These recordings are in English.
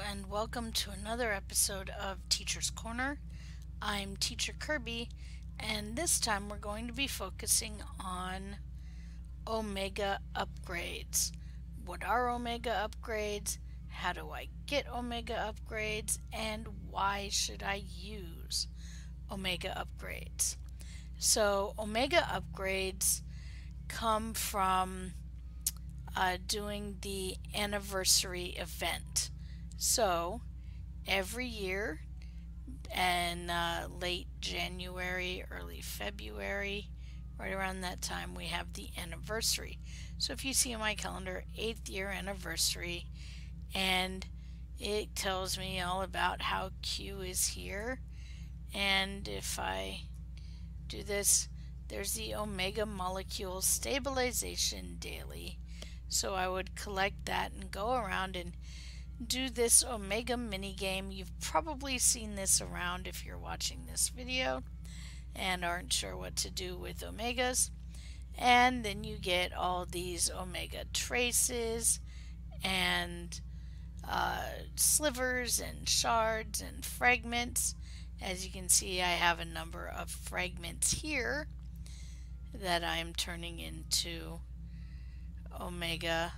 and welcome to another episode of Teacher's Corner. I'm Teacher Kirby, and this time we're going to be focusing on Omega upgrades. What are Omega upgrades? How do I get Omega upgrades? And why should I use Omega upgrades? So Omega upgrades come from doing the anniversary event. So every year in late January, early February, right around that time, we have the anniversary. So if you see on my calendar, 8th year anniversary, and it tells me all about how Q is here. And if I do this, there's the Omega Molecule Stabilization Daily. So I would collect that and go around and do this Omega mini game. You've probably seen this around if you're watching this video and aren't sure what to do with Omegas. And then you get all these Omega traces and slivers and shards and fragments. As you can see, I have a number of fragments here that I'm turning into Omega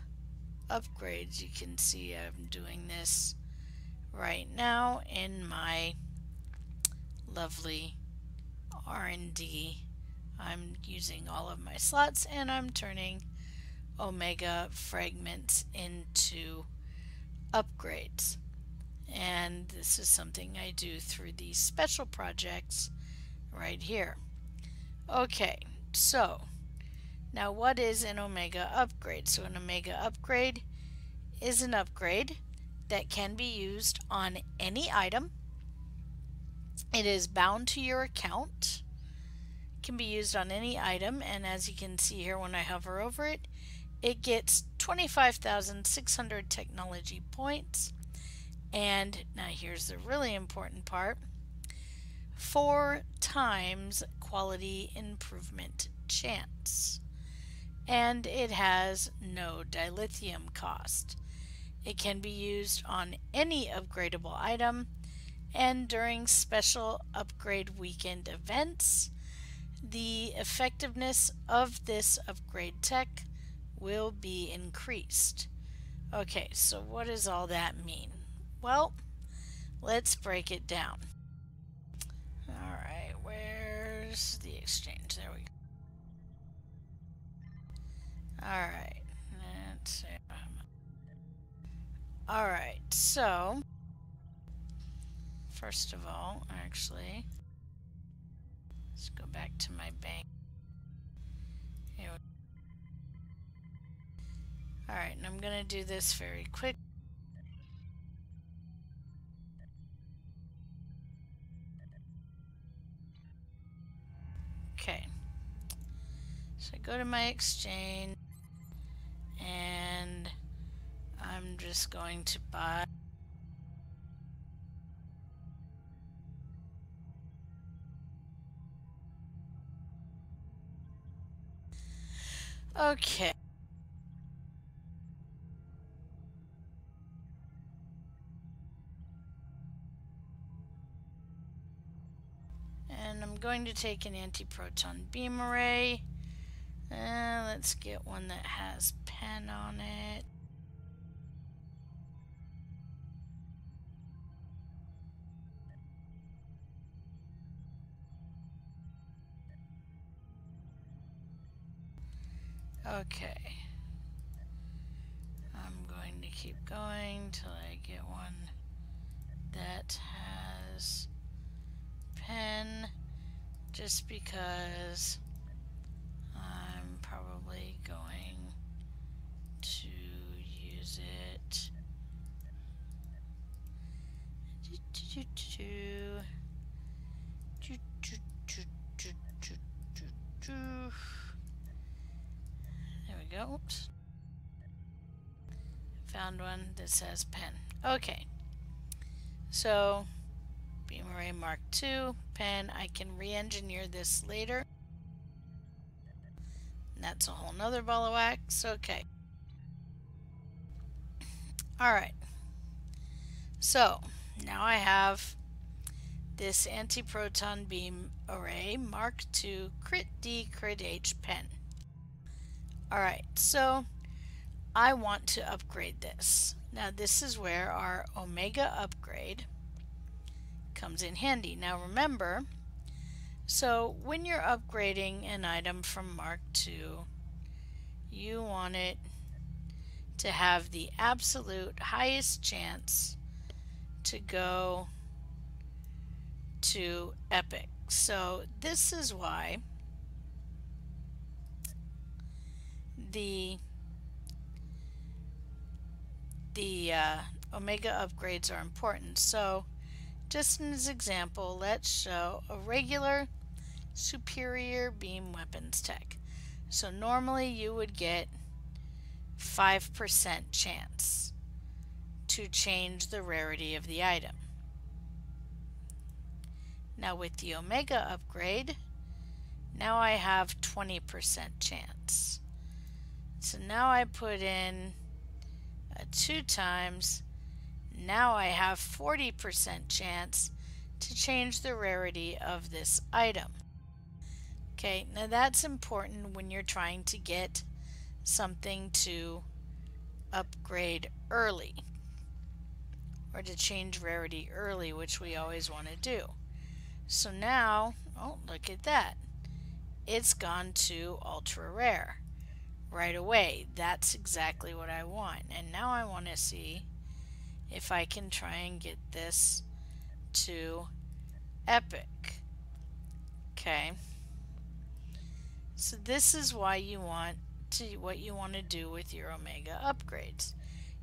upgrades. You can see I'm doing this right now in my lovely R&D. I'm using all of my slots and I'm turning Omega fragments into upgrades. And this is something I do through these special projects right here. Okay, so now what is an Omega upgrade? So an Omega upgrade is an upgrade that can be used on any item. It is bound to your account. It can be used on any item, and as you can see here when I hover over it, it gets 25,600 technology points. And now here's the really important part: 4 times quality improvement chance. And it has no dilithium cost. It can be used on any upgradable item, and during special upgrade weekend events, the effectiveness of this upgrade tech will be increased. Okay, so what does all that mean? Well, let's break it down. Alright, where's the exchange? There we go. Alright, let's see. Alright, so first of all, actually, let's go back to my bank. Alright, and I'm going to do this very quick. Okay, so I go to my exchange and I'm just going to buy okay. And I'm going to take an anti-proton beam array. Let's get one that has pen on it. Okay. I'm going to keep going till I get one that has pen, just because I'm probably going to use it. There we go. Oops. Found one that says pen. Okay. So beam array Mark II, pen. I can re-engineer this later. And that's a whole nother ball of wax. Okay. Alright. So now I have this anti-proton beam array Mark II Crit D Crit H pen. Alright, so I want to upgrade this. Now this is where our Omega upgrade comes in handy. Now remember, so when you're upgrading an item from Mark II, you want it to have the absolute highest chance to go to Epic. So this is why the Omega upgrades are important. So just as an example, let's show a regular superior beam weapons tech. So normally you would get 5% chance to change the rarity of the item. Now with the Omega upgrade, now I have 20% chance. So now I put in 2 times. Now I have 40% chance to change the rarity of this item. Okay, now that's important when you're trying to get something to upgrade early or to change rarity early, which we always want to do. So now, oh, look at that. It's gone to ultra rare right away. That's exactly what I want. And now I want to see if I can try and get this to epic. Okay. So this is why you want what you want to do with your Omega upgrades.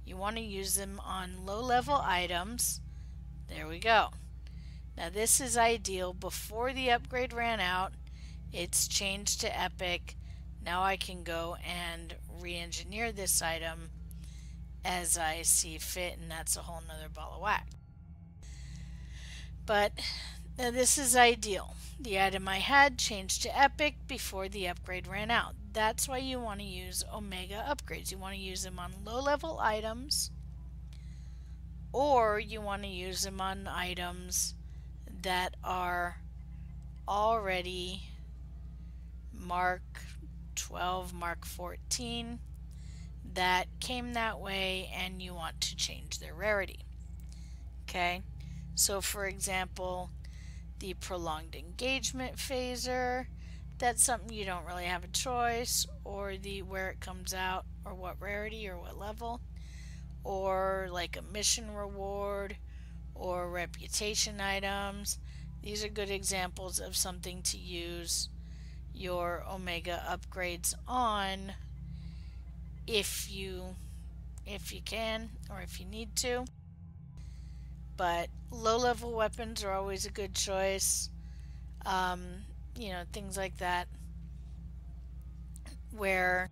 You want to use them on low-level items. There we go. Now this is ideal. Before the upgrade ran out, it's changed to epic. Now I can go and re-engineer this item as I see fit, and that's a whole nother ball of wax. But now this is ideal. The item I had changed to epic before the upgrade ran out. That's why you want to use Omega upgrades. You want to use them on low-level items, or you want to use them on items that are already Mark 12, Mark 14 that came that way and you want to change their rarity. Okay, so for example, the prolonged engagement phaser, that's something you don't really have a choice, or the where it comes out, or what rarity or what level, or like a mission reward or reputation items. These are good examples of something to use your Omega upgrades on if you can or if you need to. But low-level weapons are always a good choice. You know, things like that, where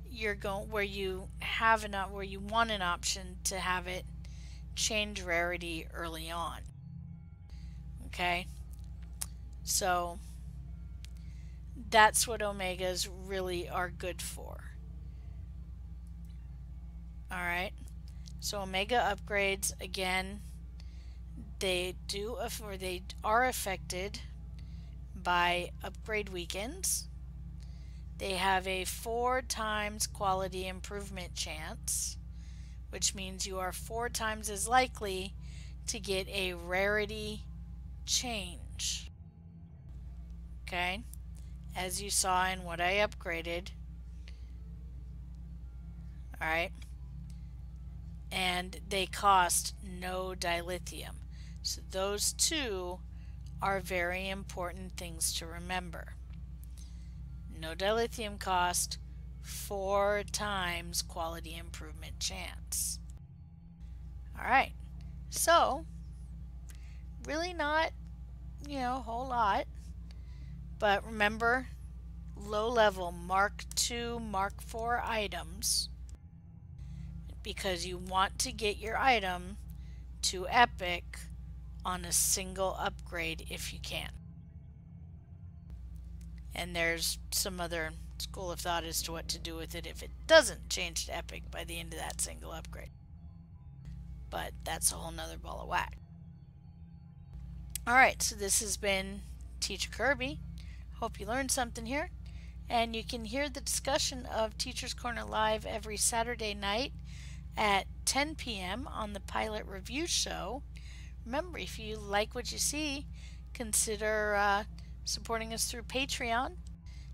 you're going, where you want an option to have it change rarity early on. Okay, so that's what Omegas really are good for. Alright, so Omega upgrades, again, they are affected by upgrade weekends. They have a 4 times quality improvement chance, which means you are 4 times as likely to get a rarity change. Okay, as you saw in what I upgraded. Alright, and they cost no dilithium. So those two are very important things to remember. No dilithium cost, 4 times quality improvement chance. Alright, so really not, you know, a whole lot. But remember, low level Mark II, Mark IV items, because you want to get your item to epic on a single upgrade if you can. And there's some other school of thought as to what to do with it if it doesn't change to epic by the end of that single upgrade. but that's a whole nother ball of wax. Alright, so this has been Teacher Kirby. Hope you learned something here. And you can hear the discussion of Teacher's Corner Live every Saturday night at 10 p.m. on the Pilot Review Show. Remember, if you like what you see, consider supporting us through Patreon.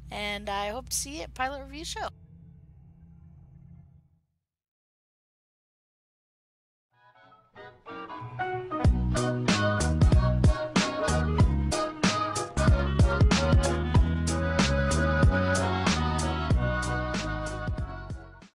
And I hope to see you at Pilot Review Show.